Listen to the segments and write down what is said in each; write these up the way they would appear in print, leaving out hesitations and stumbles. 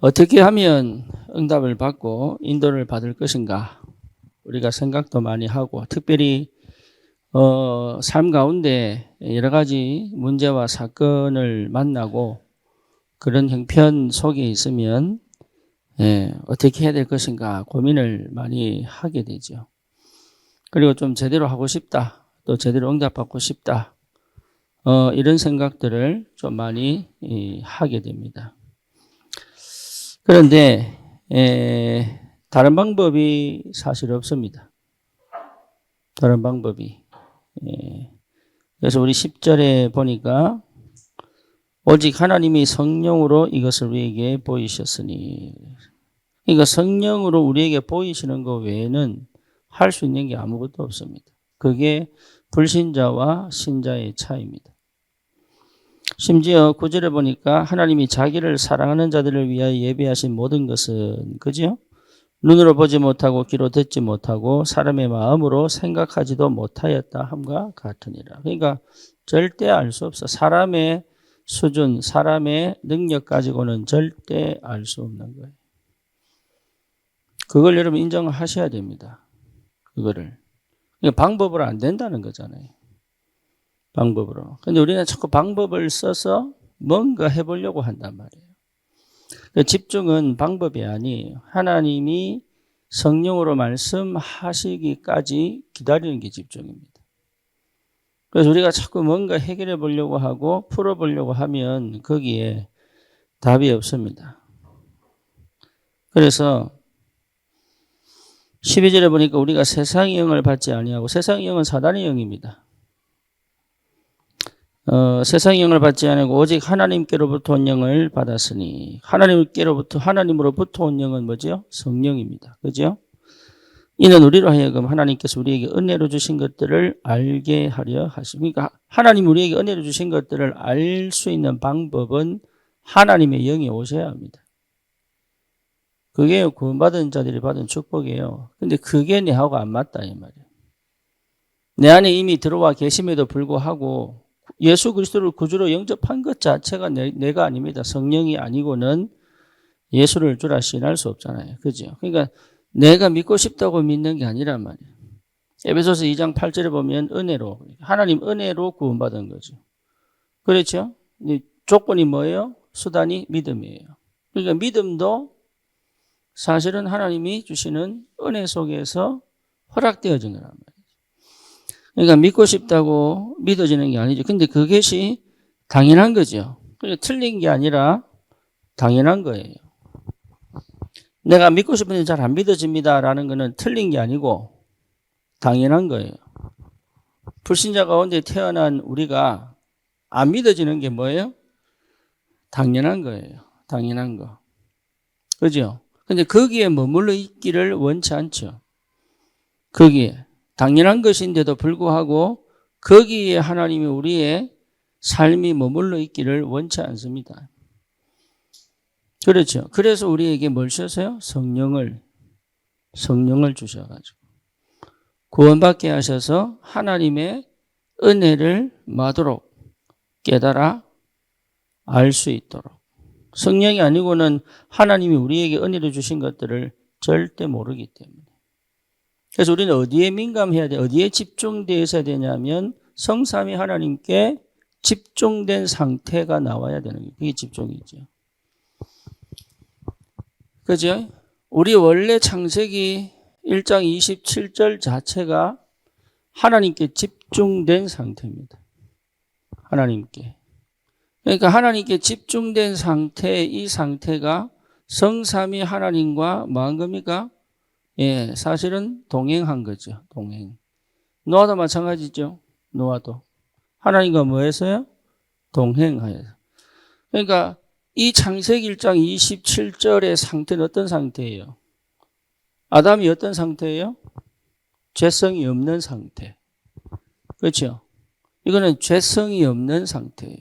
어떻게 하면 응답을 받고 인도를 받을 것인가? 우리가 생각도 많이 하고, 특별히 삶 가운데 여러 가지 문제와 사건을 만나고 그런 형편 속에 있으면 어떻게 해야 될 것인가 고민을 많이 하게 되죠. 그리고 좀 제대로 하고 싶다, 또 제대로 응답받고 싶다, 이런 생각들을 좀 많이 하게 됩니다. 그런데 다른 방법이 사실 없습니다. 다른 방법이. 그래서 우리 10절에 보니까 오직 하나님이 성령으로 이것을 우리에게 보이셨으니, 그러니까 성령으로 우리에게 보이시는 것 외에는 할 수 있는 게 아무것도 없습니다. 그게 불신자와 신자의 차이입니다. 심지어 9절에 보니까 하나님이 자기를 사랑하는 자들을 위하여 예비하신 모든 것은, 그죠? 눈으로 보지 못하고 귀로 듣지 못하고 사람의 마음으로 생각하지도 못하였다 함과 같으니라. 그러니까 절대 알 수 없어. 사람의 수준, 사람의 능력 가지고는 절대 알 수 없는 거예요. 그걸 여러분 인정하셔야 됩니다. 그거를. 그러니까 방법으로 안 된다는 거잖아요. 방법으로. 근데 우리는 자꾸 방법을 써서 뭔가 해보려고 한단 말이에요. 그 집중은 방법이 아니에요. 하나님이 성령으로 말씀하시기까지 기다리는 게 집중입니다. 그래서 우리가 자꾸 뭔가 해결해 보려고 하고 풀어보려고 하면 거기에 답이 없습니다. 그래서 12절에 보니까 우리가 세상의 영을 받지 아니하고, 세상의 영은 사단의 영입니다. 세상의 영을 받지 아니하고 오직 하나님께로부터 온 영을 받았으니, 하나님으로부터 온 영은 뭐죠? 성령입니다. 그죠? 이는 우리로 하여금 하나님께서 우리에게 은혜로 주신 것들을 알게 하려 하십니다. 그러니까 하나님 우리에게 은혜로 주신 것들을 알 수 있는 방법은 하나님의 영이 오셔야 합니다. 그게 구원받은 자들이 받은 축복이에요. 근데 그게 내하고 안 맞다 이 말이에요. 내 안에 이미 들어와 계심에도 불구하고 예수 그리스도를 구주로 영접한 것 자체가 내가 아닙니다. 성령이 아니고는 예수를 주라 시인할 수 없잖아요. 그죠? 그러니까 내가 믿고 싶다고 믿는 게 아니란 말이에요. 에베소서 2장 8절에 보면 은혜로, 하나님 은혜로 구원받은 거죠. 그렇죠? 조건이 뭐예요? 수단이 믿음이에요. 그러니까 믿음도 사실은 하나님이 주시는 은혜 속에서 허락되어진 거란 말이에요. 그러니까 믿고 싶다고 믿어지는 게 아니죠. 근데 그것이 당연한 거죠. 그러니까 틀린 게 아니라 당연한 거예요. 내가 믿고 싶은데 잘 안 믿어집니다라는 거는 틀린 게 아니고 당연한 거예요. 불신자 가운데 태어난 우리가 안 믿어지는 게 뭐예요? 당연한 거예요. 당연한 거. 그죠? 근데 거기에 머물러 있기를 원치 않죠. 거기에. 당연한 것인데도 불구하고 거기에 하나님이 우리의 삶이 머물러 있기를 원치 않습니다. 그렇죠. 그래서 우리에게 뭘 주셨어요? 성령을 주셔가지고 구원받게 하셔서 하나님의 은혜를 마도록 깨달아 알 수 있도록. 성령이 아니고는 하나님이 우리에게 은혜를 주신 것들을 절대 모르기 때문에. 그래서 우리는 어디에 민감해야 돼? 어디에 집중되어 있어야 되냐면 성삼위 하나님께 집중된 상태가 나와야 되는 거예요. 그게 집중이죠. 그죠? 우리 원래 창세기 1장 27절 자체가 하나님께 집중된 상태입니다. 하나님께. 그러니까 하나님께 집중된 상태, 이 상태가 성삼위 하나님과 뭐 한 겁니까? 사실은 동행한 거죠. 동행. 노아도 마찬가지죠. 노아도. 하나님과 뭐 했어요? 동행하여서. 그러니까 이 창세기 1장 27절의 상태는 어떤 상태예요? 아담이 어떤 상태예요? 죄성이 없는 상태. 그렇죠? 이거는 죄성이 없는 상태예요.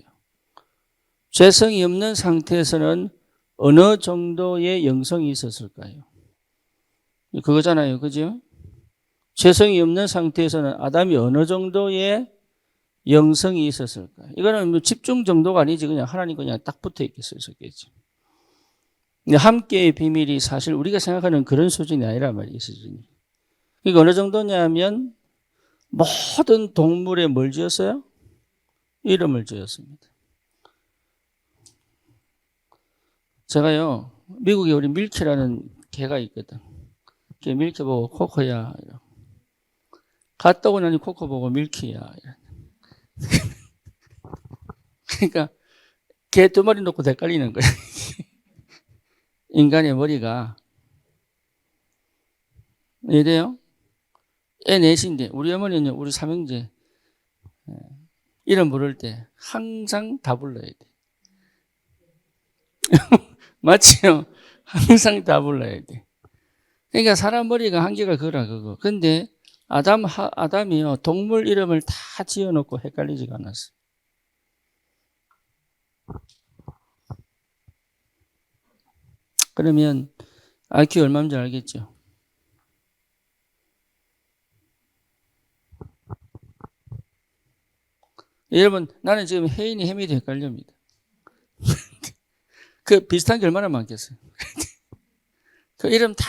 죄성이 없는 상태에서는 어느 정도의 영성이 있었을까요? 그거잖아요. 그죠? 죄성이 없는 상태에서는 아담이 어느 정도의 영성이 있었을까요? 이거는 뭐 집중 정도가 아니지. 그냥 하나님 그냥 딱 붙어 있겠어요. 함께의 비밀이 사실 우리가 생각하는 그런 수준이 아니란 말이에요. 수준이. 그러니까 어느 정도냐면 모든 동물에 뭘 지었어요? 이름을 지었습니다. 제가요, 미국에 우리 밀키라는 개가 있거든. 밀키 보고 코코야. 갔다 오고 나니 코코 보고 밀키야. 그러니까 개 두 마리 놓고 헷갈리는 거야. 인간의 머리가. 이래요? 애 넷인데 우리 어머니는 우리 삼형제 이름 부를 때 항상 다 불러야 돼. 맞지요? 항상 다 불러야 돼. 그러니까 사람 머리가 한계가 그거라 그거. 근데 아담이요 동물 이름을 다 지어놓고 헷갈리지가 않았어. 그러면 IQ 얼마인지 알겠죠? 여러분 나는 지금 혜인이 혜미도 헷갈립니다. 그 비슷한 게 얼마나 많겠어요. 그 이름 다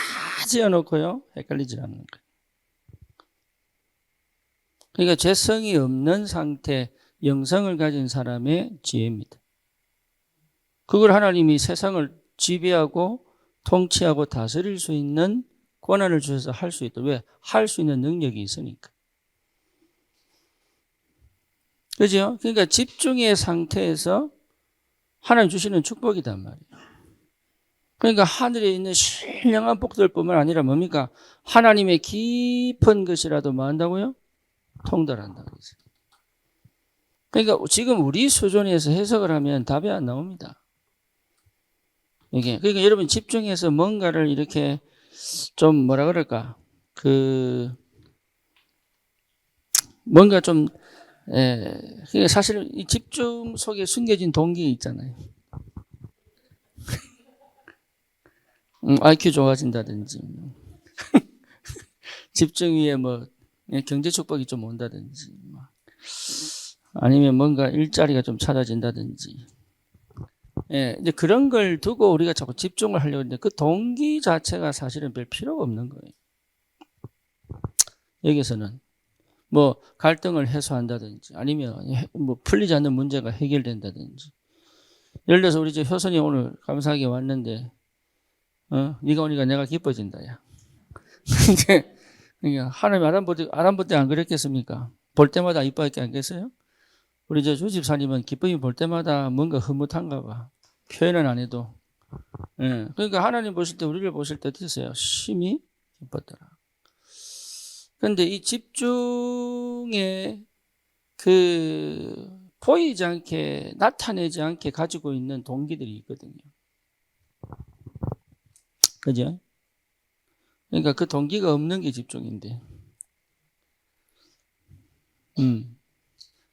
지어놓고요 헷갈리지 않는 거예요. 그러니까 죄성이 없는 상태, 영성을 가진 사람의 지혜입니다. 그걸 하나님이 세상을 지배하고 통치하고 다스릴 수 있는 권한을 주셔서 할 수 있다. 왜? 할 수 있는 능력이 있으니까. 그죠? 그러니까 집중의 상태에서 하나님 주시는 축복이단 말이에요. 그러니까 하늘에 있는 신령한 복들뿐만 아니라 뭡니까? 하나님의 깊은 것이라도 뭐 한다고요? 통달한다고 했어요. 그러니까 지금 우리 수준에서 해석을 하면 답이 안 나옵니다. 이게 그러니까 여러분 집중해서 뭔가를 이렇게 좀 뭐라 그럴까 뭔가 좀 그러니까 사실 이 집중 속에 숨겨진 동기 있잖아요. IQ 좋아진다든지 집중 위에 뭐 경제 축복이 좀 온다든지 아니면 뭔가 일자리가 좀 찾아진다든지 이제 그런 걸 두고 우리가 자꾸 집중을 하려고 하는데 그 동기 자체가 사실은 별 필요가 없는 거예요. 여기서는 뭐 갈등을 해소한다든지 아니면 뭐 풀리지 않는 문제가 해결된다든지 예를 들어서 우리 집 효선이 오늘 감사하게 왔는데 네가 오니까 내가 기뻐진다 야. 근데 그러니까 하나님 아담 때 안 그랬겠습니까? 볼 때마다 이뻐했게 안 겠어요? 우리 저 주집사님은 기쁨이 볼 때마다 뭔가 흐뭇한가 봐. 표현은 안 해도. 그러니까 하나님 보실 때 우리를 보실 때 어떠세요? 심히 기뻤더라. 그런데 이 집중에 보이지 않게 나타내지 않게 가지고 있는 동기들이 있거든요. 그죠? 그러니까 그 동기가 없는 게 집중인데.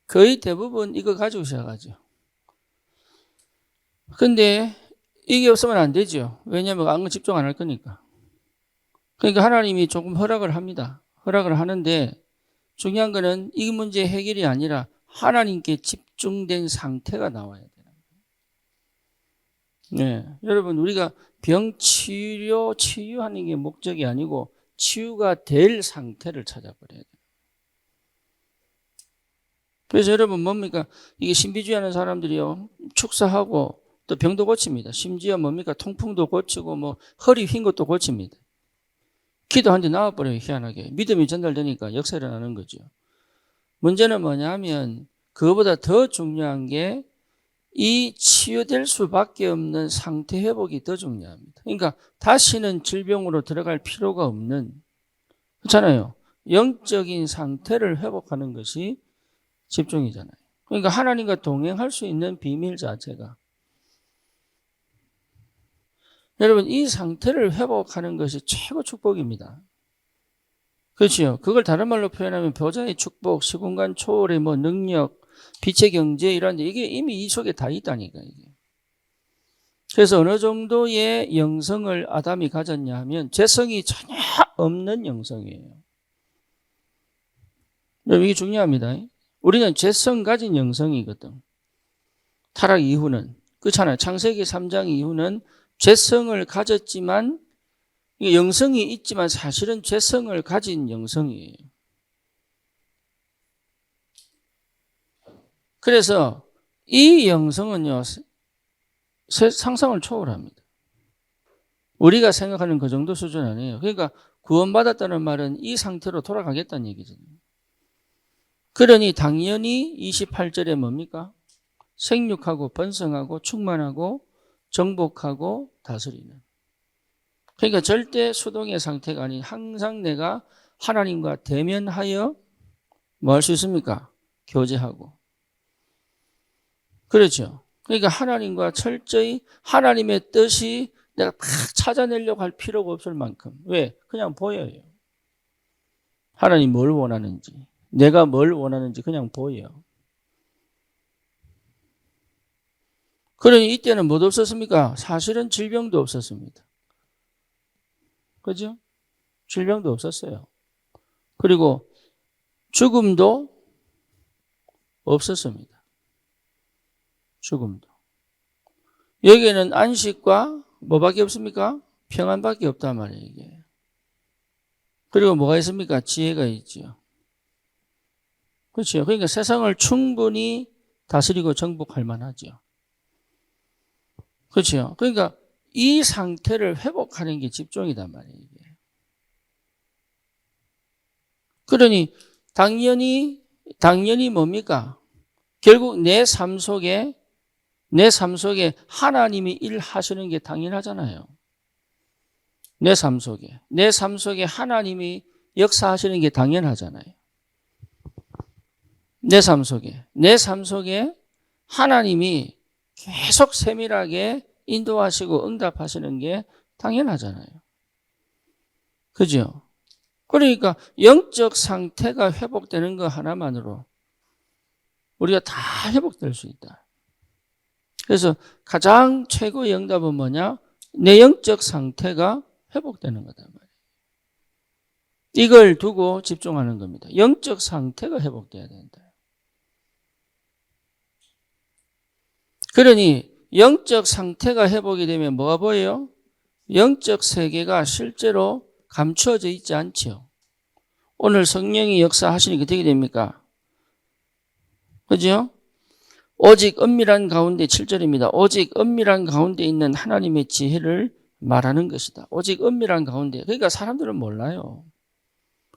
거의 대부분 이거 가지고 시작하죠. 근데 이게 없으면 안 되죠. 왜냐하면 아무 집중 안 할 거니까. 그러니까 하나님이 조금 허락을 합니다. 허락을 하는데 중요한 거는 이 문제 해결이 아니라 하나님께 집중된 상태가 나와야 돼요. 네, 여러분 우리가 병 치유하는 게 목적이 아니고 치유가 될 상태를 찾아버려야 돼요. 그래서 여러분 뭡니까? 이게 신비주의하는 사람들이요 축사하고 또 병도 고칩니다. 심지어 뭡니까? 통풍도 고치고 뭐 허리 휜 것도 고칩니다. 기도한 데 나와버려요. 희한하게. 믿음이 전달되니까 역사 일어나는 거죠. 문제는 뭐냐면 그거보다 더 중요한 게 이 치유될 수밖에 없는 상태 회복이 더 중요합니다. 그러니까 다시는 질병으로 들어갈 필요가 없는 그렇잖아요. 영적인 상태를 회복하는 것이 집중이잖아요. 그러니까 하나님과 동행할 수 있는 비밀 자체가 여러분 이 상태를 회복하는 것이 최고 축복입니다. 그렇죠. 그걸 다른 말로 표현하면 보좌의 축복, 시공간 초월의 뭐 능력, 빛의 경제 이런데 이게 이미 이 속에 다 있다니까 이게. 그래서 어느 정도의 영성을 아담이 가졌냐 하면 죄성이 전혀 없는 영성이에요. 여러분 이게 중요합니다. 우리는 죄성 가진 영성이거든. 타락 이후는 그렇잖아요. 창세기 3장 이후는 죄성을 가졌지만 영성이 있지만 사실은 죄성을 가진 영성이에요. 그래서 이 영성은요, 상상을 초월합니다. 우리가 생각하는 그 정도 수준 아니에요. 그러니까 구원받았다는 말은 이 상태로 돌아가겠다는 얘기잖아요. 그러니 당연히 28절에 뭡니까? 생육하고 번성하고 충만하고 정복하고 다스리는. 그러니까 절대 수동의 상태가 아닌 항상 내가 하나님과 대면하여 뭐 할 수 있습니까? 교제하고. 그렇죠. 그러니까 하나님과 철저히 하나님의 뜻이 내가 다 찾아내려고 할 필요가 없을 만큼. 왜? 그냥 보여요. 하나님 뭘 원하는지, 내가 뭘 원하는지 그냥 보여. 그러니 이때는 뭐 없었습니까? 사실은 질병도 없었습니다. 그죠? 질병도 없었어요. 그리고 죽음도 없었습니다. 죽음도. 여기에는 안식과 뭐밖에 없습니까? 평안밖에 없단 말이에요, 이게. 그리고 뭐가 있습니까? 지혜가 있죠. 그렇죠. 그러니까 세상을 충분히 다스리고 정복할 만하죠. 그렇죠. 그러니까 이 상태를 회복하는 게 집중이단 말이에요, 이게. 그러니 당연히 뭡니까? 결국 내 삶 속에 하나님이 일하시는 게 당연하잖아요. 내 삶 속에 하나님이 역사하시는 게 당연하잖아요. 내 삶 속에 하나님이 계속 세밀하게 인도하시고 응답하시는 게 당연하잖아요. 그죠? 그러니까 영적 상태가 회복되는 거 하나만으로 우리가 다 회복될 수 있다. 그래서 가장 최고의 응답은 뭐냐? 내 영적 상태가 회복되는 거다 말이에요. 이걸 두고 집중하는 겁니다. 영적 상태가 회복돼야 된다. 그러니 영적 상태가 회복이 되면 뭐가 보여요? 영적 세계가 실제로 감추어져 있지 않죠. 오늘 성령이 역사하시니까 어떻게 됩니까? 그죠? 오직 은밀한 가운데 7절입니다. 오직 은밀한 가운데 있는 하나님의 지혜를 말하는 것이다. 오직 은밀한 가운데. 그러니까 사람들은 몰라요.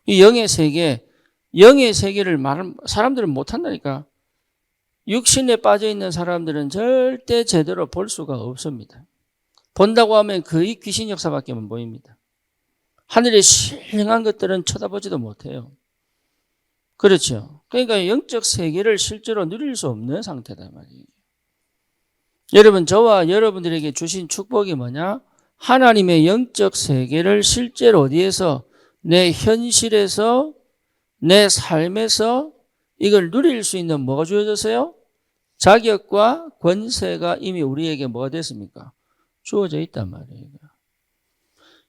이 영의 세계를 사람들은 못한다니까. 육신에 빠져 있는 사람들은 절대 제대로 볼 수가 없습니다. 본다고 하면 거의 귀신 역사밖에 안 보입니다. 하늘의 신령한 것들은 쳐다보지도 못해요. 그렇죠. 그러니까 영적 세계를 실제로 누릴 수 없는 상태다 말이에요. 여러분, 저와 여러분들에게 주신 축복이 뭐냐? 하나님의 영적 세계를 실제로 어디에서? 내 현실에서, 내 삶에서 이걸 누릴 수 있는 뭐가 주어졌어요? 자격과 권세가 이미 우리에게 뭐가 됐습니까? 주어져 있단 말이에요.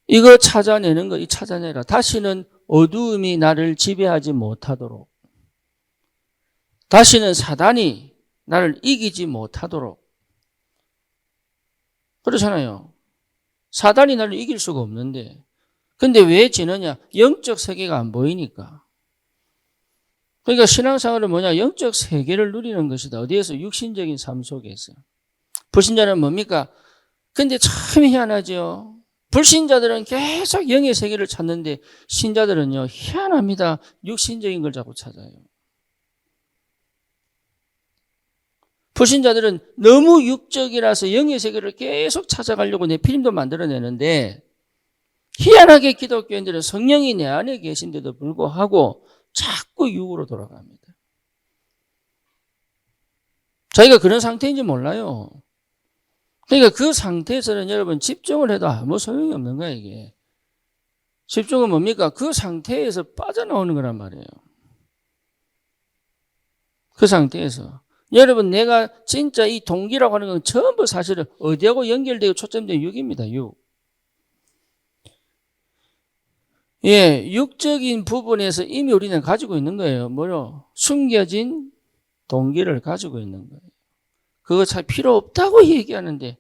이거 찾아내는 거, 이 찾아내라. 다시는 어두움이 나를 지배하지 못하도록. 다시는 사단이 나를 이기지 못하도록. 그렇잖아요. 사단이 나를 이길 수가 없는데. 근데 왜 지느냐? 영적 세계가 안 보이니까. 그러니까 신앙생활은 뭐냐? 영적 세계를 누리는 것이다. 어디에서? 육신적인 삶 속에서. 불신자는 뭡니까? 근데 참 희한하죠. 불신자들은 계속 영의 세계를 찾는데 신자들은요, 희한합니다. 육신적인 걸 자꾸 찾아요. 불신자들은 너무 육적이라서 영의 세계를 계속 찾아가려고 내피림도 만들어내는데 희한하게 기독교인들은 성령이 내 안에 계신데도 불구하고 자꾸 육으로 돌아갑니다. 자기가 그런 상태인지 몰라요. 그러니까 그 상태에서는 여러분 집중을 해도 아무 소용이 없는 거야, 이게. 집중은 뭡니까? 그 상태에서 빠져나오는 거란 말이에요. 그 상태에서. 여러분, 내가 진짜 이 동기라고 하는 건 전부 사실은 어디하고 연결되고 초점된 육입니다, 육. 예, 육적인 부분에서 이미 우리는 가지고 있는 거예요. 뭐요? 숨겨진 동기를 가지고 있는 거예요. 그거 잘 필요 없다고 얘기하는데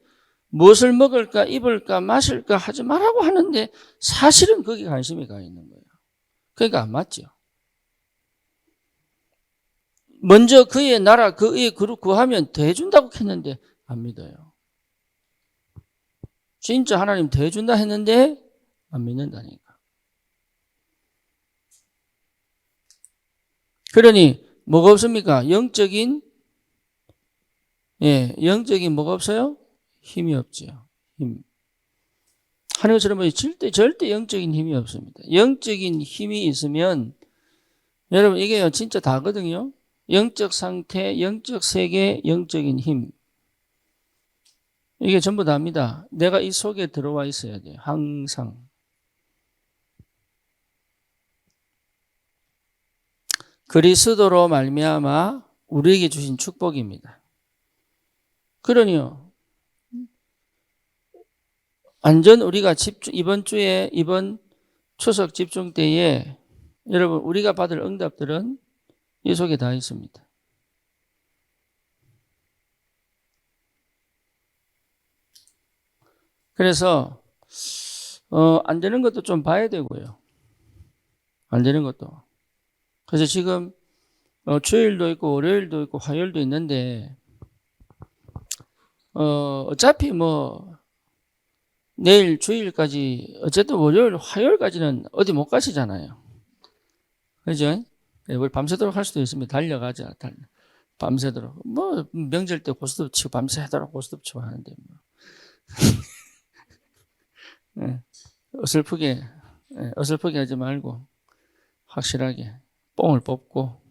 무엇을 먹을까, 입을까, 마실까 하지 말라고 하는데 사실은 거기에 관심이 가 있는 거예요. 그러니까 안 맞죠. 먼저 그의 나라, 그의 그릇 구하면 더해준다고 했는데 안 믿어요. 진짜 하나님 더해준다 했는데 안 믿는다니까. 그러니 뭐가 없습니까? 영적인 뭐가 없어요? 힘이 없지요. 힘. 하는 것처럼 절대 영적인 힘이 없습니다. 영적인 힘이 있으면 여러분 이게요 진짜 다거든요. 영적 상태, 영적 세계, 영적인 힘. 이게 전부 다입니다. 내가 이 속에 들어와 있어야 돼요. 항상. 그리스도로 말미암아 우리에게 주신 축복입니다. 그러니요. 완전 우리가 이번 추석 집중 때에 여러분 우리가 받을 응답들은 이 속에 다 있습니다. 그래서 안 되는 것도 좀 봐야 되고요. 안 되는 것도. 그래서 지금 주일도 있고 월요일도 있고 화요일도 있는데 어차피 뭐 내일 주일까지 어쨌든 월요일 화요일까지는 어디 못 가시잖아요. 그죠? 우리 밤새도록 할 수도 있습니다. 달려가자. 밤새도록. 뭐 명절 때 고스톱 치고 밤새도록 고스톱 치고 하는데 뭐. 네. 어설프게 하지 말고 확실하게 뽕을 뽑고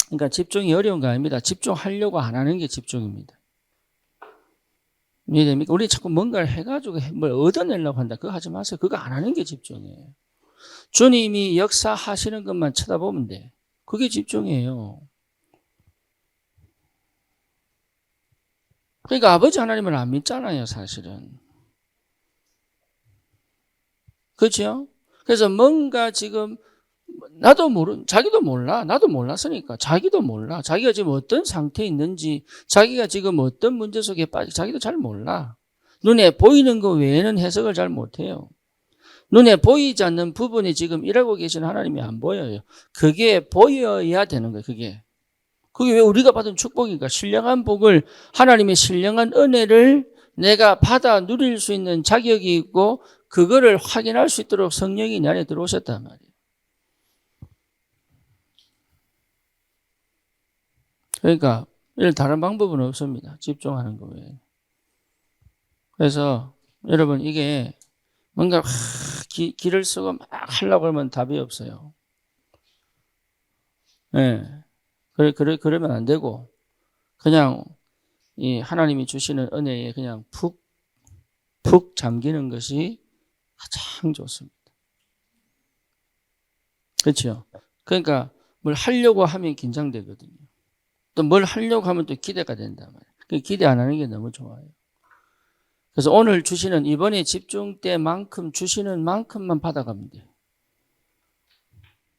그러니까 집중이 어려운 거 아닙니다. 집중하려고 안 하는 게 집중입니다. 이해됩니까? 우리 자꾸 뭔가를 해가지고 뭘 얻어내려고 한다. 그거 하지 마세요. 그거 안 하는 게 집중이에요. 주님이 역사하시는 것만 쳐다보면 돼. 그게 집중이에요. 그러니까 아버지 하나님을 안 믿잖아요, 사실은. 그렇죠? 그래서 뭔가 지금 자기도 몰라. 나도 몰랐으니까. 자기도 몰라. 자기가 지금 어떤 상태에 있는지, 자기가 지금 어떤 문제 속에 자기도 잘 몰라. 눈에 보이는 것 외에는 해석을 잘 못해요. 눈에 보이지 않는 부분이 지금 일하고 계신 하나님이 안 보여요. 그게 보여야 되는 거예요, 그게. 그게 왜 우리가 받은 축복인가? 신령한 복을, 하나님의 신령한 은혜를 내가 받아 누릴 수 있는 자격이 있고, 그거를 확인할 수 있도록 성령이 내 안에 들어오셨단 말이에요. 그러니까 다른 방법은 없습니다. 집중하는 거 외에. 그래서 여러분 이게 뭔가 길을 쓰고 막 하려고 하면 답이 없어요. 네. 그러면 안 되고 그냥 이 하나님이 주시는 은혜에 그냥 푹 잠기는 것이 가장 좋습니다. 그렇죠? 그러니까 뭘 하려고 하면 긴장되거든요. 또 뭘 하려고 하면 또 기대가 된단 말이에요. 기대 안 하는 게 너무 좋아요. 그래서 오늘 주시는 이번에 집중 때만큼 주시는 만큼만 받아가면 돼요.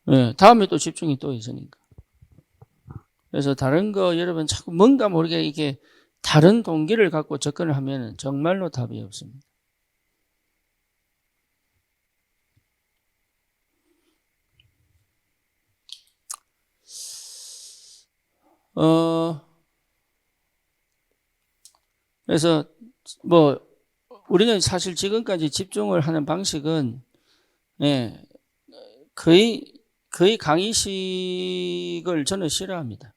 네, 다음에 또 집중이 또 있으니까. 그래서 다른 거 여러분 자꾸 뭔가 모르게 이게 다른 동기를 갖고 접근을 하면 정말로 답이 없습니다. 그래서 뭐 우리는 사실 지금까지 집중을 하는 방식은 거의 강의식을 저는 싫어합니다.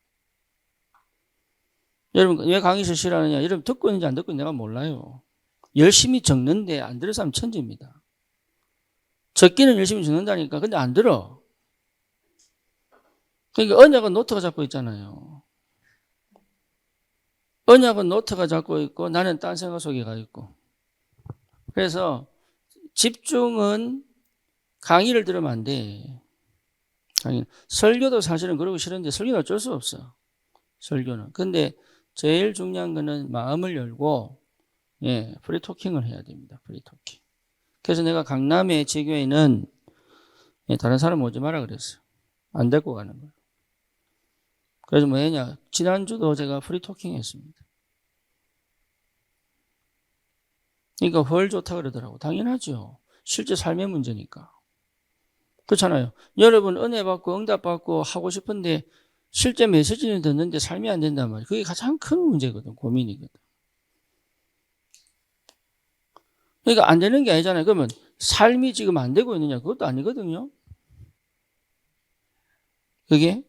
여러분 왜 강의식 싫어하느냐? 여러분 듣고 있는지 안 듣고 있는지 내가 몰라요. 열심히 적는데 안 들은 사람 천재입니다. 적기는 열심히 적는다니까. 근데 안 들어. 그러니까 언약은 노트가 잡고 있잖아요. 언약은 노트가 잡고 있고 나는 딴 생각 속에 가 있고. 그래서 집중은 강의를 들으면 안 돼. 설교도 사실은 그러고 싫은데 설교는 어쩔 수 없어. 설교는. 근데 제일 중요한 거는 마음을 열고 프리토킹을 해야 됩니다. 프리토킹. 그래서 내가 강남의 지교회는 다른 사람 오지 마라 그랬어요. 안 데리고 가는 거예요. 그래서 뭐냐, 지난주도 제가 프리토킹 했습니다. 그러니까 훨 좋다 그러더라고. 당연하죠. 실제 삶의 문제니까. 그렇잖아요. 여러분 은혜 받고 응답 받고 하고 싶은데 실제 메시지는 듣는데 삶이 안 된단 말이에요. 그게 가장 큰 문제거든. 고민이거든. 그러니까 안 되는 게 아니잖아요. 그러면 삶이 지금 안 되고 있느냐? 그것도 아니거든요. 그게?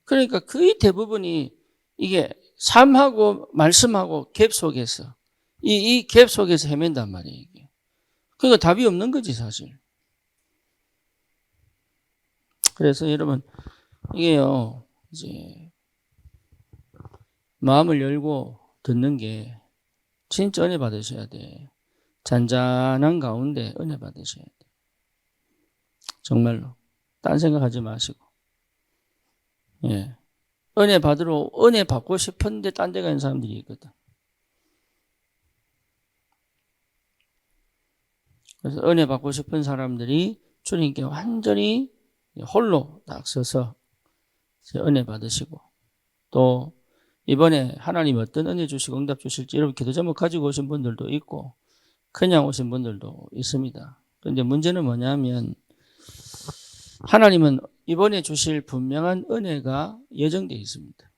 그러니까 거의 대부분이 이게 삶하고 말씀하고 갭 속에서 이 갭 속에서 헤맨단 말이에요. 이게. 그러니까 답이 없는 거지 사실. 그래서 여러분 이게요 이제 마음을 열고 듣는 게 진짜 은혜 받으셔야 돼. 잔잔한 가운데 은혜 받으셔야 돼. 정말로. 딴 생각하지 마시고. 예. 은혜 받고 싶은데 딴 데 가는 사람들이 있거든. 그래서 은혜 받고 싶은 사람들이 주님께 완전히 홀로 딱 서서 은혜 받으시고 또 이번에 하나님 어떤 은혜 주시고 응답 주실지 여러분 기도 제목 가지고 오신 분들도 있고 그냥 오신 분들도 있습니다. 그런데 문제는 뭐냐면 하나님은 이번에 주실 분명한 은혜가 예정되어 있습니다.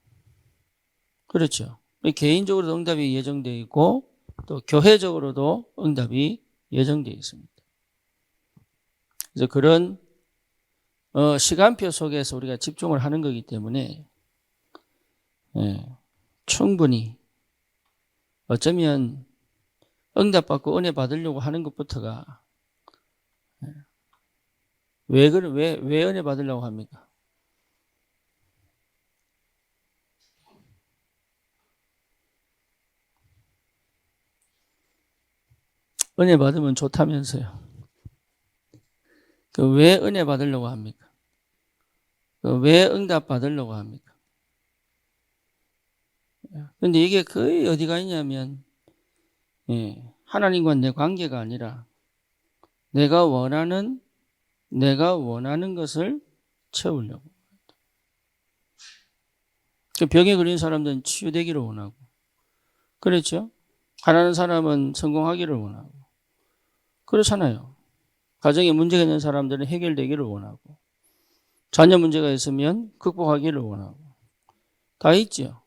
그렇죠. 개인적으로도 응답이 예정되어 있고 또 교회적으로도 응답이 예정되어 있습니다. 그래서 그런 시간표 속에서 우리가 집중을 하는 거기 때문에 충분히 어쩌면 응답받고 은혜 받으려고 하는 것부터가 왜 은혜 받으려고 합니까? 은혜 받으면 좋다면서요. 왜 은혜 받으려고 합니까? 왜 응답 받으려고 합니까? 근데 이게 거의 어디가 있냐면 하나님과 내 관계가 아니라 내가 원하는 것을 채우려고. 병에 걸린 사람들은 치유되기를 원하고 그렇죠? 가난한 사람은 성공하기를 원하고 그렇잖아요. 가정에 문제가 있는 사람들은 해결되기를 원하고 자녀 문제가 있으면 극복하기를 원하고 다 있죠.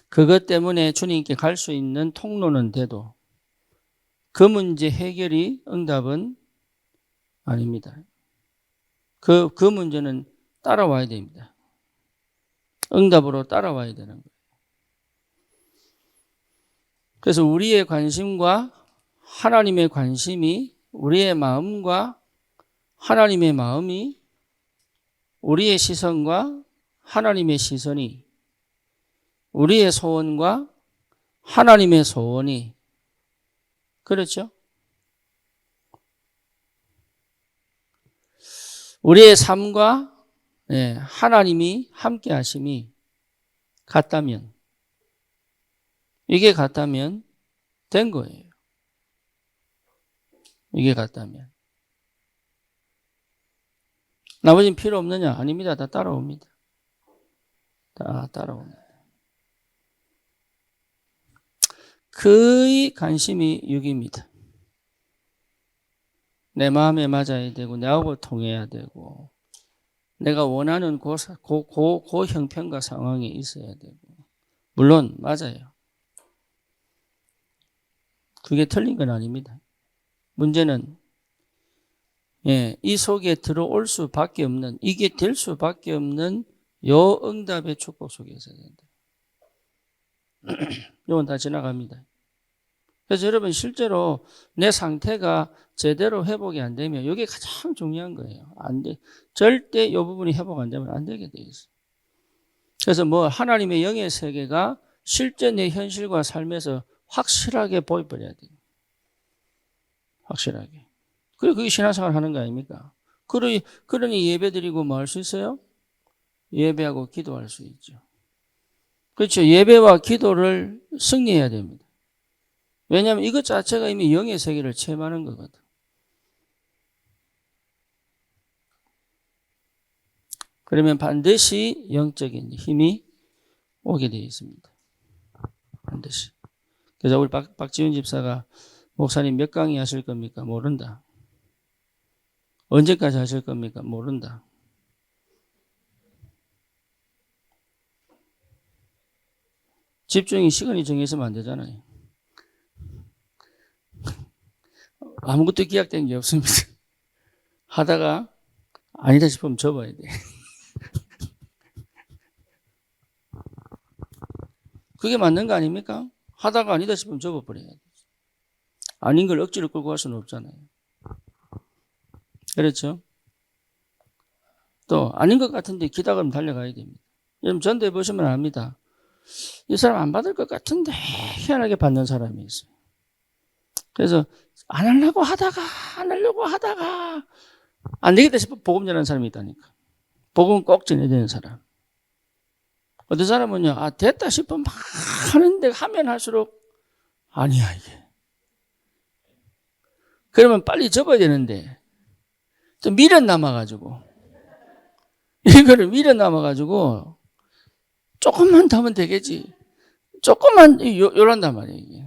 그것 때문에 주님께 갈 수 있는 통로는 돼도 그 문제 해결이 응답은 아닙니다. 그 문제는 따라와야 됩니다. 응답으로 따라와야 되는 거예요. 그래서 우리의 관심과 하나님의 관심이 우리의 마음과 하나님의 마음이 우리의 시선과 하나님의 시선이 우리의 소원과 하나님의 소원이 그렇죠? 우리의 삶과 하나님이 함께 하심이 같다면 이게 같다면 된 거예요. 이게 같다면 나머지는 필요 없느냐? 아닙니다. 다 따라옵니다. 다 따라옵니다. 그의 관심이 6입니다. 내 마음에 맞아야 되고 내하고 통해야 되고 내가 원하는 그 형편과 상황이 있어야 되고 물론 맞아요. 그게 틀린 건 아닙니다. 문제는 이 속에 들어올 수밖에 없는 이게 될 수밖에 없는 요 응답의 축복 속에 있어야 된다. 이건 다 지나갑니다. 그래서 여러분 실제로 내 상태가 제대로 회복이 안 되면 이게 가장 중요한 거예요. 안 돼. 절대 이 부분이 회복 안 되면 안 되게 돼 있어요. 그래서 하나님의 영의 세계가 실제 내 현실과 삶에서 확실하게 보여버려야 돼요. 확실하게. 그리고 그게 신앙생활 하는 거 아닙니까? 그러니 예배 드리고 뭐 할 수 있어요? 예배하고 기도할 수 있죠. 그렇죠. 예배와 기도를 승리해야 됩니다. 왜냐하면 이것 자체가 이미 영의 세계를 체험하는 거거든. 그러면 반드시 영적인 힘이 오게 되어 있습니다. 반드시. 그래서 우리 박지훈 집사가 목사님 몇 강의 하실 겁니까? 모른다. 언제까지 하실 겁니까? 모른다. 집중이 시간이 정해서면 안 되잖아요. 아무것도 기약된 게 없습니다. 하다가 아니다 싶으면 접어야 돼. 그게 맞는 거 아닙니까? 하다가 아니다 싶으면 접어버려야 돼. 아닌 걸 억지로 끌고 갈 수는 없잖아요. 그렇죠? 또 아닌 것 같은데 기다 그러면 달려가야 됩니다. 여러분 전도해 보시면 압니다. 이 사람 안 받을 것 같은데 희한하게 받는 사람이 있어요. 그래서 안 하려고 하다가 안 되겠다 싶어 복음 전하는 사람이 있다니까. 복음 꼭 전해야 되는 사람. 어떤 사람은요, 됐다 싶어 막 하는데 하면 할수록 아니야 이게. 그러면 빨리 접어야 되는데 좀 미련 남아가지고 이거를 미련 남아가지고 조금만 더 하면 되겠지. 조금만 요란단 말이에요. 이게.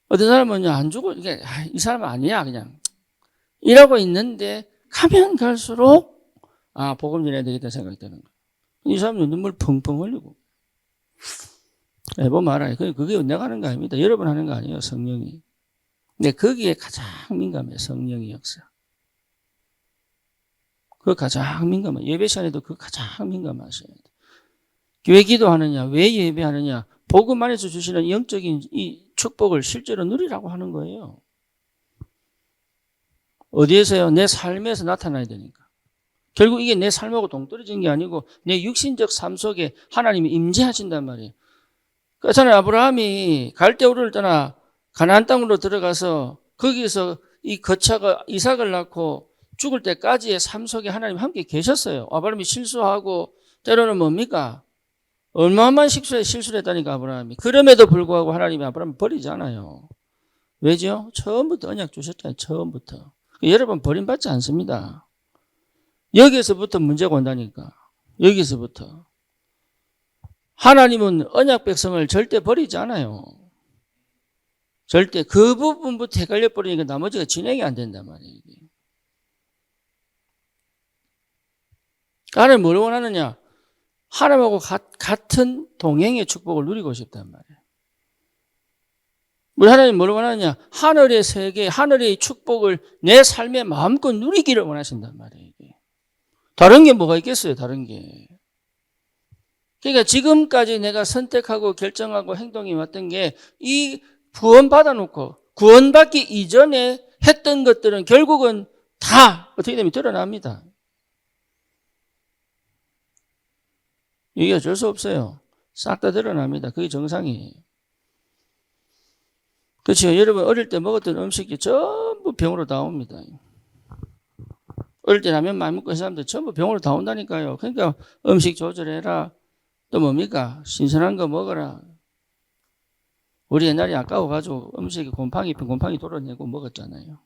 어떤 사람은요 안 주고 이게 이 사람은 아니야 그냥 이러고 있는데 가면 갈수록 복음 전해야 되겠다 생각이 드는 거예요. 이 사람은 눈물 펑펑 흘리고 해보면 알아요. 그게 내가 하는 거 아닙니다. 여러분 하는 거 아니에요. 성령이. 근데 거기에 가장 민감해요. 성령의 역사. 그거 가장 민감해요. 예배 시간에도 그거 가장 민감하셔야 돼요. 왜 기도하느냐? 왜 예배하느냐? 복음 안에서 주시는 영적인 이 축복을 실제로 누리라고 하는 거예요. 어디에서요? 내 삶에서 나타나야 되니까. 결국 이게 내 삶하고 동떨어진 게 아니고 내 육신적 삶 속에 하나님이 임재하신단 말이에요. 그렇잖아요. 아브라함이 갈대우르를 떠나 가나안 땅으로 들어가서 거기서 이 거처가 이삭을 낳고 죽을 때까지의 삶 속에 하나님 함께 계셨어요. 아브라함이 실수하고 때로는 뭡니까? 얼마만 실수를 했다니까 아브라함이. 그럼에도 불구하고 하나님이 아브라함을 버리지 않아요. 왜죠? 처음부터 언약 주셨잖아요. 처음부터. 여러분 버림받지 않습니다. 여기에서부터 문제가 온다니까. 여기서부터. 하나님은 언약 백성을 절대 버리지 않아요. 절대 그 부분부터 헷갈려 버리니까 나머지가 진행이 안 된단 말이에요. 이게. 하나님 뭘 원하느냐? 하나님하고 같은 동행의 축복을 누리고 싶단 말이에요. 우리 하나님 뭘 원하느냐? 하늘의 세계, 하늘의 축복을 내 삶에 마음껏 누리기를 원하신단 말이에요. 이게. 다른 게 뭐가 있겠어요? 다른 게. 그러니까 지금까지 내가 선택하고 결정하고 행동이 왔던 게 이 구원받아 놓고 구원받기 이전에 했던 것들은 결국은 다 어떻게 되면 드러납니다. 이게 어쩔 수 없어요. 싹 다 드러납니다. 그게 정상이에요. 그렇죠. 여러분 어릴 때 먹었던 음식이 전부 병으로 다 옵니다. 어릴 때 라면 많이 먹고 한 사람들 전부 병으로 다 온다니까요. 그러니까 음식 조절해라. 또 뭡니까? 신선한 거 먹어라. 우리 옛날에 아까워가지고 음식에 곰팡이 돌아내고 먹었잖아요.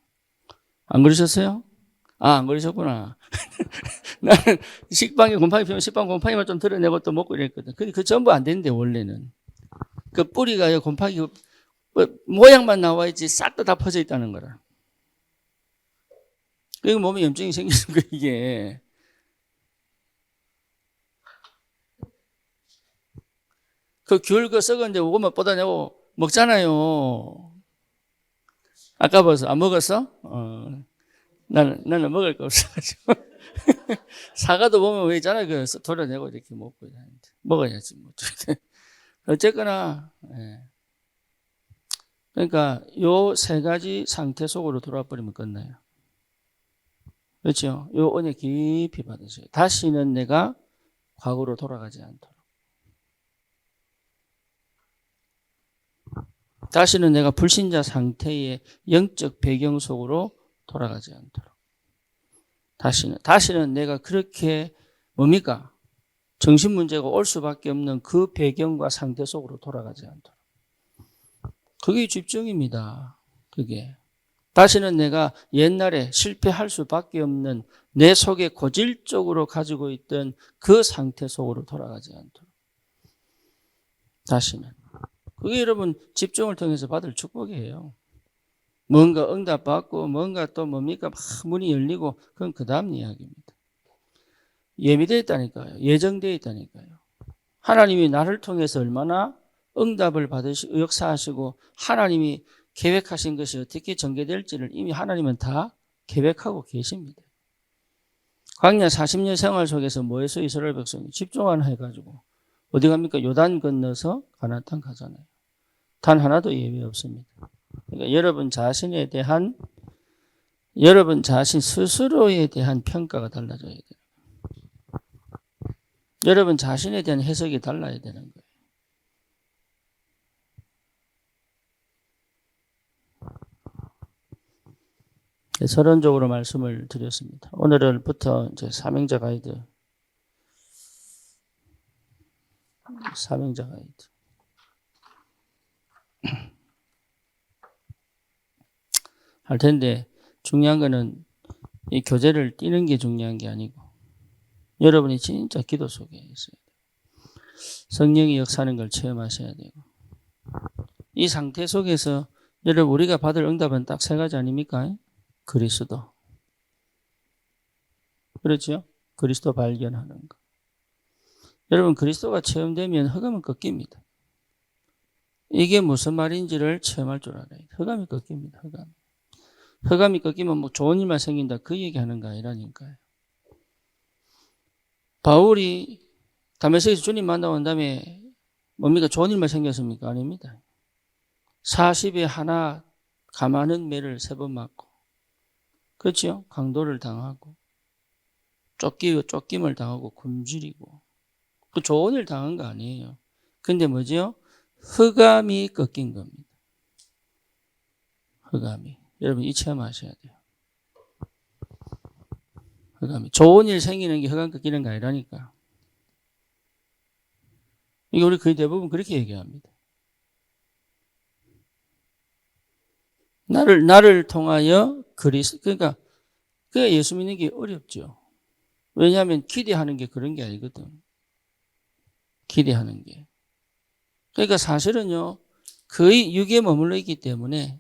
안 그러셨어요? 안 그러셨구나. 나는 식빵에 곰팡이 피면 식빵 곰팡이만 좀 드러내고 또 먹고 이랬거든. 그 전부 안 되는데 원래는. 그 뿌리가 곰팡이 모양만 나와있지 싹 다 퍼져 있다는 거라. 그리고 몸에 염증이 생기는 거 이게. 그 귤 그 썩었는데 오것만 뻗어내고 먹잖아요. 아까 벌써 안 먹었어? 나는 먹을 거 없어가지고. 사과도 보면 왜 있잖아. 그 돌려내고 이렇게 먹고. 먹어야지. 뭐. 어쨌거나, 예. 그러니까 요 세 가지 상태 속으로 돌아와 버리면 끝나요. 그렇죠? 요 은혜 깊이 받으세요. 다시는 내가 과거로 돌아가지 않도록. 다시는 내가 불신자 상태의 영적 배경 속으로 돌아가지 않도록. 다시는 내가 그렇게 뭡니까? 정신 문제가 올 수밖에 없는 그 배경과 상태 속으로 돌아가지 않도록. 그게 집중입니다. 그게. 다시는 내가 옛날에 실패할 수밖에 없는 내 속에 고질적으로 가지고 있던 그 상태 속으로 돌아가지 않도록. 다시는. 그게 여러분 집중을 통해서 받을 축복이에요. 뭔가 응답받고 뭔가 또 뭡니까? 막 문이 열리고 그건 그 다음 이야기입니다. 예비되어 있다니까요. 예정되어 있다니까요. 하나님이 나를 통해서 얼마나 응답을 받으시고 역사하시고 하나님이 계획하신 것이 어떻게 전개될지를 이미 하나님은 다 계획하고 계십니다. 광야 40년 생활 속에서 뭐 해서 이스라엘 백성이 집중 하나 해가지고 어디 갑니까? 요단 건너서 가나안 땅 가잖아요. 단 하나도 예외 없습니다. 그러니까 여러분 자신 스스로에 대한 평가가 달라져야 돼요. 여러분 자신에 대한 해석이 달라야 되는 거예요. 서론적으로 말씀을 드렸습니다. 오늘부터 이제 삼형제 가이드. 할 텐데 중요한 거는 이 교재를 띄는 게 중요한 게 아니고 여러분이 진짜 기도 속에 있어야 돼요. 성령이 역사하는 걸 체험하셔야 되고 이 상태 속에서 여러분 우리가 받을 응답은 딱 세 가지 아닙니까? 그리스도. 그렇죠? 그리스도 발견하는 거. 여러분 그리스도가 체험되면 흑암은 꺾입니다. 이게 무슨 말인지를 체험할 줄 알아야 돼요. 흑암이 꺾입니다. 흑암이 꺾이면 뭐 좋은 일만 생긴다 그 얘기하는 거 아니라니까요. 바울이 다메섹에서 주님 만나고 난 다음에 뭡니까? 좋은 일만 생겼습니까? 아닙니다. 40에 하나 감하는 매를 3번 맞고 그렇죠? 강도를 당하고 쫓김을 당하고 굶주리고 그 좋은 일 당한 거 아니에요. 근데 뭐죠? 흑암이 꺾인 겁니다. 흑암이. 여러분 이 체험하셔야 돼요. 흑암이. 좋은 일 생기는 게 흑암 꺾이는 거 아니라니까. 이게 우리 거의 대부분 그렇게 얘기합니다. 나를 통하여 그러니까 예수 믿는 게 어렵죠. 왜냐하면 기대하는 게 그런 게 아니거든. 기대하는 게. 그러니까 사실은요, 거의 육에 머물러 있기 때문에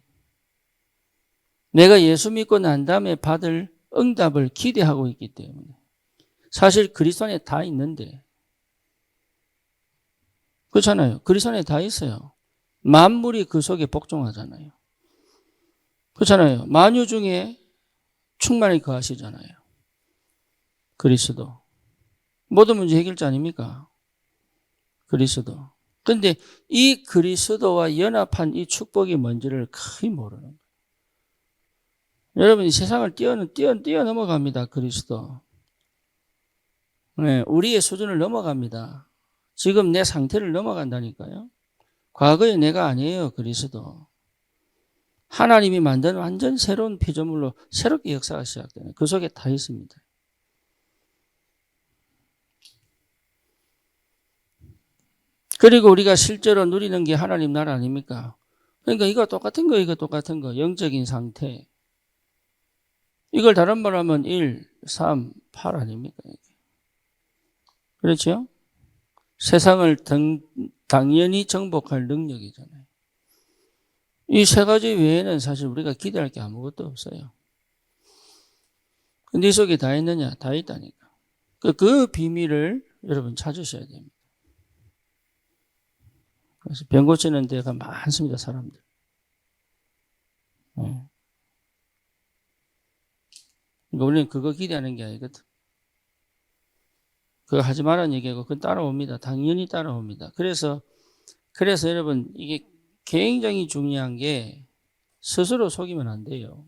내가 예수 믿고 난 다음에 받을 응답을 기대하고 있기 때문에 사실 그리스도 안에 다 있는데 그렇잖아요. 그리스도 안에 다 있어요. 만물이 그 속에 복종하잖아요. 그렇잖아요. 만유 중에 충만히 거하시잖아요. 그리스도. 모든 문제 해결자 아닙니까? 그리스도. 그런데 이 그리스도와 연합한 이 축복이 뭔지를 거의 모르는 거예요. 여러분 이 세상을 뛰어넘어갑니다. 그리스도. 네, 우리의 수준을 넘어갑니다. 지금 내 상태를 넘어간다니까요. 과거의 내가 아니에요. 그리스도. 하나님이 만든 완전 새로운 피조물로 새롭게 역사가 시작되는 그 속에 다 있습니다. 그리고 우리가 실제로 누리는 게 하나님 나라 아닙니까? 그러니까 이거 똑같은 거. 영적인 상태. 이걸 다른 말로 하면 1, 3, 8 아닙니까? 그렇죠? 세상을 당연히 정복할 능력이잖아요. 이 세 가지 외에는 사실 우리가 기대할 게 아무것도 없어요. 근데 이 속에 다 있느냐? 다 있다니까. 그 비밀을 여러분 찾으셔야 됩니다. 그래서 병 고치는 데가 많습니다, 사람들. 그러니까 우리는 그거 기대하는 게 아니거든. 그거 하지 말라는 얘기하고 그건 따라옵니다. 당연히 따라옵니다. 그래서 여러분 이게 굉장히 중요한 게 스스로 속이면 안 돼요.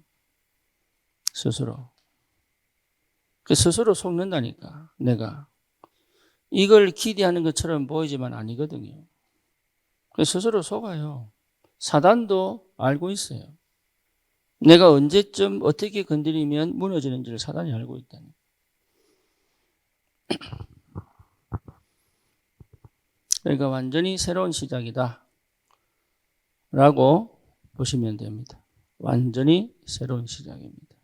스스로 속는다니까. 내가 이걸 기대하는 것처럼 보이지만 아니거든요. 스스로 속아요. 사단도 알고 있어요. 내가 언제쯤 어떻게 건드리면 무너지는지를 사단이 알고 있다니. 그러니까 완전히 새로운 시작이다 라고 보시면 됩니다. 완전히 새로운 시작입니다.